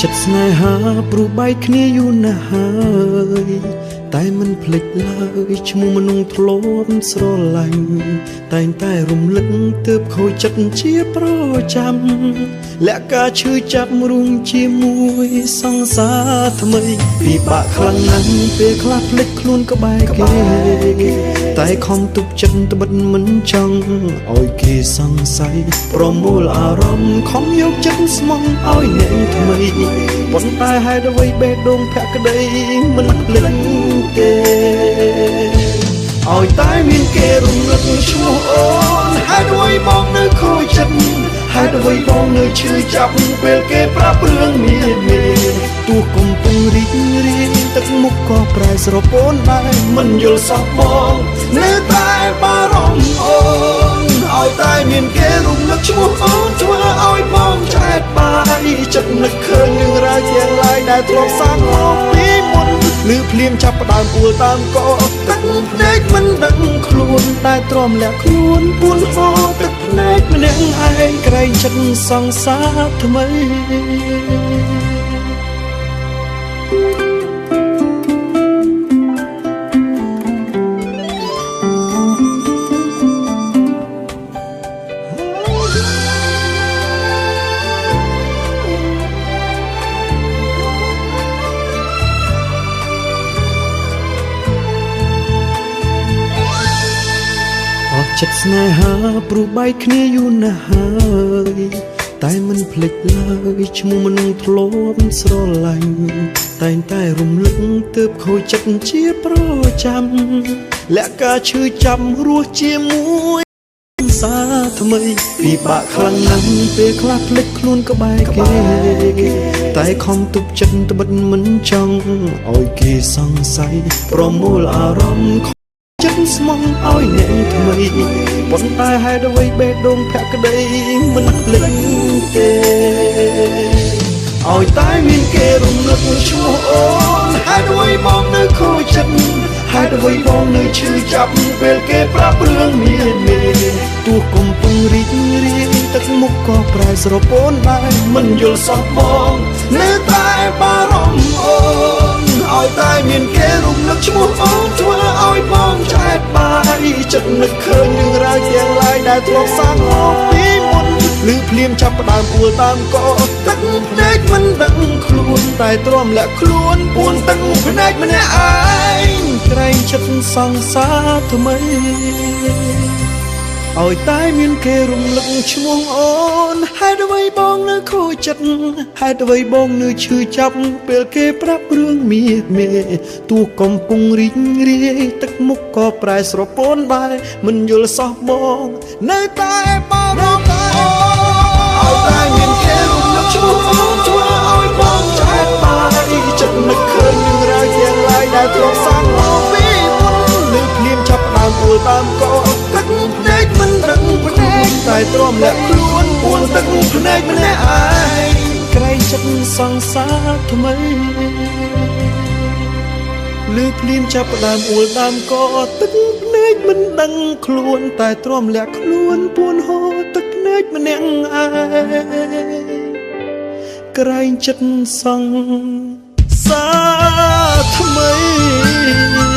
ចិត្តស្នេហាព្រោះបែកគ្នាយូរណាស់ហើយតែមិនភ្លេចឡើយឈ្មោះមនុស្សធ្លាប់ស្រឡាញ់តែងតែរំលឹកទើបខូចចិត្តជាប្រចាំលាក់ការឈឺចាប់រួមជាមួយសង្សារថ្មីពិបាកខ្លាំងណាស់ពេលខ្លះភ្លេចខ្លួនក្បែរគេតែខំទប់ចិត្តត្បិតមិនចង់ឲ្យគេសង្ស័យប្រមូលអារម្មណ៍ខំយកចិត្តស្មោះឲ្យអ្នកថ្មីប៉ុន្តែហេតុអ្វីបេះដូងភក្តីមិនភ្លេចទេឲ្យតែមានគេរំលឹកឈ្មោះអូនហេតុអ្វីបងនៅខូចចិត្តហេតុអ្វីបងនៅឈឺចាប់ពេលគេប្រាប់រឿងមានទោះកំពុងរីករាយទឹកមុខក៏ប្រែស្រពោនដែរមិនយល់សោះបងនៅតែបារម្ភអូនឲ្យតែមានគេរំលឹកឈ្មោះអូនធ្វើឲ្យបងឆ្អែតបាយចិត្តនឹកឃើញរឿងរ៉ាវទាំងឡាយដែលធ្លាប់សាងមកពីមុនលឺភ្លៀងចាប់ផ្ដើមពួលតាមកទឹកភ្នែកមិនដឹងខ្លួនតែទ្រាំលាក់ខ្លួនពួនហោទឹកភ្នែកម្នាក់ឯងក្រែងចិត្តសង្សារថ្មីចិត្តស្នេហាព្រោះបែកគ្នាយូរណាស់ហើយតែមិនភ្លេចឡើយឈ្មោះមនុស្សធ្លាប់ស្រឡាញ់តែងតែរំលឹកទើបខូចចិត្តជាប្រចាំលាក់ការឈឺចាប់រស់ជាមួយសាថ្មីពិបាកខ្លាំងណាស់ពេលខ្លះភ្លេចខ្លួនក្បែរគេតែខំទប់ចិត្តត្បិតមិនចង់ឲ្យគេសង្ស័យប្រមូលអារម្មណ៍ចិត្តស្មោះឲ្យអ្នកថ្មីប៉ុន្តែហេតុអ្វីបេះដូងភក្តីមិនភ្លេចទេឲ្យតែមានគេរំលឹកឈ្មោះអូនហេតុអ្វីបងនៅខូចចិត្តហេតុអ្វីបងនៅឈឺចាប់ពេលគេប្រាប់រឿងមានទោះកំពុងរីករាយទឹកមុខក៏ប្រែស្រពោនដែរមិនយល់សោះបងនៅតែបារម្ភអូនឲ្យតែមានគេរំលឹកឈ្មោះអូនធ្វើឲ្យបងឆ្អែតបាយចិត្តនឹកឃើញរឿងរ៉ាវទាំងឡាយដែលធ្លាប់សាងមកពីមុនលឺភ្លៀងចាប់ផ្ដើមពួលតាមកទឹកភ្នែកមិនដឹងខ្លួនតែទ្រាំលាក់ខ្លួនពួនទឹកភ្នែកម្នាក់ឯងក្រែងចិត្តសង្សារថ្មីឲ្យតែមានគេរំលឹកឈ្មោះអូនហេតុអ្វីបងនៅខូចចិត្តហេតុអ្វីបងនៅឈឺចាប់ពេលគេប្រាប់រឿងមេទោះកំពុងរីករាយទឹកមុខក៏ប្រែស្រពោនដែរមិនយល់សោះបងនៅតែបារម្ភឲ្យតែមានគេរំលឹកឈ្មោះអូនធ្វើឲ្យបងឆ្អែតបាយចិត្តនឹកឃើញរឿងរ៉ាវទាំងឡាយដែលធ្លាប់សាងមកពីមុនលឺភ្លៀងចាប់ផ្ដើមពួលតាមកទឹកភ្នែកមិនដឹងភ្នែកតែទ្រាំលាក់ខ្លួនពួនទឹកភ្នែកម្នាក់ឯងក្រែងចិត្តសង្សារថ្មីលឺភ្លៀងចាប់ផ្ដើមអួលដើមកទឹកភ្នែកមិនដឹងខ្លួនតែទ្រាំលាក់ខ្លួនពួនហូរទឹកភ្នែកម្នាក់ឯងក្រែងចិត្តសង្សារថ្មី